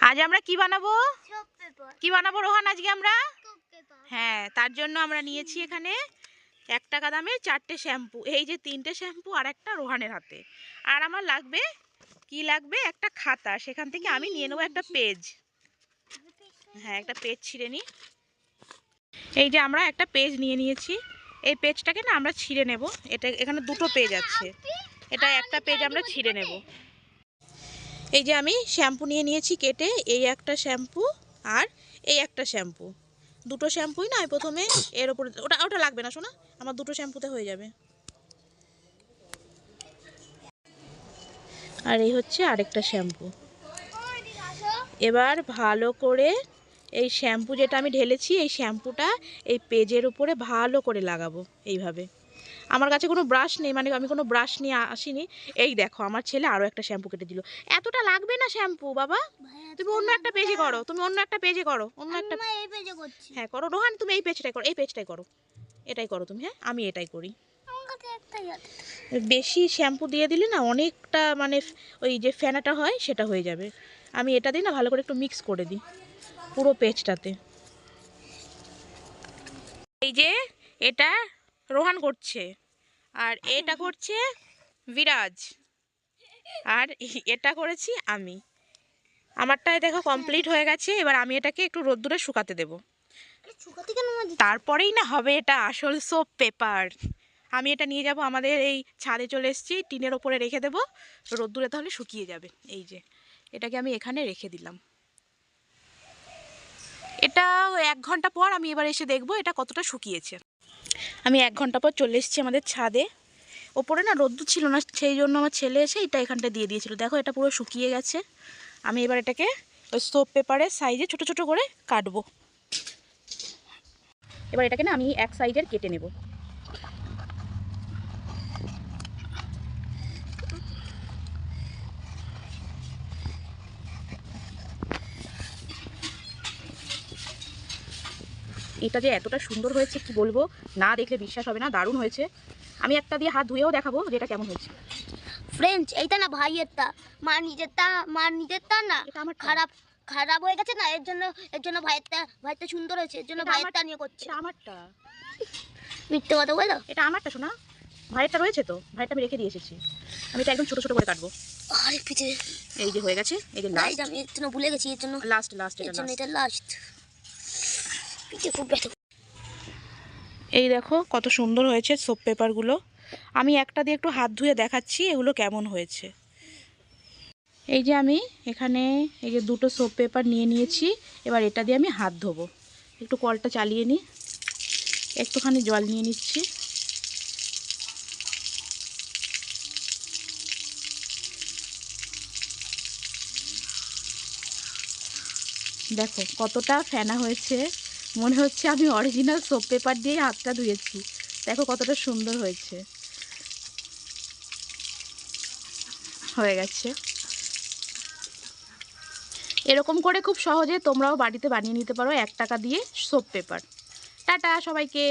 আজ আমরা কি বানাবো? কি বানাবো রোহান আজকে আমরা? হ্যাঁ, তার জন্য আমরা নিয়েছি এখানে 1 টাকা দামের 4টে শ্যাম্পু। এই যে 3টে শ্যাম্পু আর একটা রোহানের হাতে। আর আমার লাগবে কি লাগবে? একটা খাতা। সেখান থেকে আমি নিয়ে নেবো একটা পেজ। হ্যাঁ, একটা পেজ ছিঁড়ে নিই। এই যে আমরা একটা পেজ নিয়ে নিয়েছি। এই পেজটাকে না আমরা ছিঁড়ে নেব। এটা এখানে দুটো পেজ আছে। এটা একটা পেজ আমরা ছিঁড়ে নেব। এই যে আমি শ্যাম্পু নিয়ে নিয়েছি কেটে। এই একটা শ্যাম্পু আর এই একটা শ্যাম্পু। দুটো শ্যাম্পুই না প্রথমে এর উপরে ওটা লাগবে না শোনা, আমার দুটো শ্যাম্পুতে হয়ে যাবে। আর এই হচ্ছে আরেকটা শ্যাম্পু। এবার ভালো করে এই শ্যাম্পু যেটা আমি ঢেলেছি এই শ্যাম্পুটা এই পেজের উপরে ভালো করে লাগাবো এইভাবে। আমার কাছে কোনো ব্রাশ নেই, মানে আমি কোনো ব্রাশ নিয়ে আসিনি। এই দেখো আমার ছেলে আরও একটা শ্যাম্পু কেটে দিল। এতটা লাগবে না শ্যাম্পু বাবা, তুমি অন্য একটা পেজে করো, তুমি অন্য একটা পেজে করো, অন্য একটা। হ্যাঁ করো রোহান, তুমি এই পেজটাই করো, এই পেজটাই করো, এটাই করো তুমি। হ্যাঁ আমি এটাই করি। বেশি শ্যাম্পু দিয়ে দিলে না অনেকটা মানে ওই যে ফেনাটা হয় সেটা হয়ে যাবে। আমি এটা দিই না ভালো করে একটু মিক্স করে দিই পুরো পেজটাতে। এই যে এটা রোহান করছে, আর এটা করছে বিরাজ, আর এটা করেছি আমি। আমারটাই দেখো কমপ্লিট হয়ে গেছে। এবার আমি এটাকে একটু রোদ্দুরে শুকাতে দেব, তারপরেই না হবে এটা আসল সোপ পেপার। আমি এটা নিয়ে যাব আমাদের এই ছাদে, চলে এসেছি, টিনের ওপরে রেখে দেবো রোদ্দুরে, তাহলে শুকিয়ে যাবে। এই যে এটাকে আমি এখানে রেখে দিলাম। এটা 1 ঘন্টা পর আমি এবার এসে দেখবো এটা কতটা শুকিয়েছে। আমি 1 ঘন্টা পর চলে এসেছি আমাদের ছাদে। ওপরে না রোদ্দুর ছিল না, সেই জন্য আমার ছেলে এসে এটা এখানটা দিয়ে দিয়েছিল। দেখো এটা পুরো শুকিয়ে গেছে। আমি এবার এটাকে ওই সোপ পেপারের সাইজে ছোট ছোট করে কাটবো। এবার এটাকে না আমি এক সাইজের কেটে নেব। এটা যে এতটা সুন্দর হয়েছে কি বলবো, না দেখলে বিশ্বাস হবে না, দারুণ হয়েছে। আমি একটা দিয়ে হাত ধুয়েও দেখাবো যেটা কেমন হয়েছে। ফ্রেন্ডস এইটা না ভাইয়েরটা, মার নিজেরটা না খারাপ হয়ে গেছে না, এর জন্য ভাইয়েরটা সুন্দর হয়েছে, এর জন্য ভাইয়েরটা নিয়ে করছে। এটা আমারটা। মিথ্যে কথা বলো? এটা আমারটা শোনা, ভাইয়েরটা রয়েছে তো, ভাইয়েরটা আমি রেখে দিয়ে এসেছি। আমি এটা একদম ছোট ছোট করে কাটবো। আরে পিছে এই যে হয়ে গেছে, এই যে লাস্ট। আমি এর জন্য ভুলে গেছি, এর জন্য লাস্ট এটা লাস্ট। পিছে খুব ব্যথা। এই দেখো কত সুন্দর হয়েছে সোপ পেপারগুলো। আমি একটা দিয়ে একটু হাত ধুয়ে দেখাচ্ছি এগুলো কেমন হয়েছে। এই যে আমি এখানে এই যে দুটো সোপ পেপার নিয়ে নিয়েছি। এবার এটা দিয়ে আমি হাত ধোবো। একটু কলটা চালিয়ে নিই, একটুখানি জল নিয়ে নিচ্ছি। দেখো কতটা ফেনা হয়েছে, মনে হচ্ছে আমি অরিজিনাল সোপ পেপার দিয়ে হাতটা ধুয়েছি। দেখো কতটা সুন্দর হয়েছে, হয়ে গেছে। এরকম করে খুব সহজে তোমরাও বাড়িতে বানিয়ে নিতে পারো 1 টাকা দিয়ে সোপ পেপার। টাটা সবাইকে।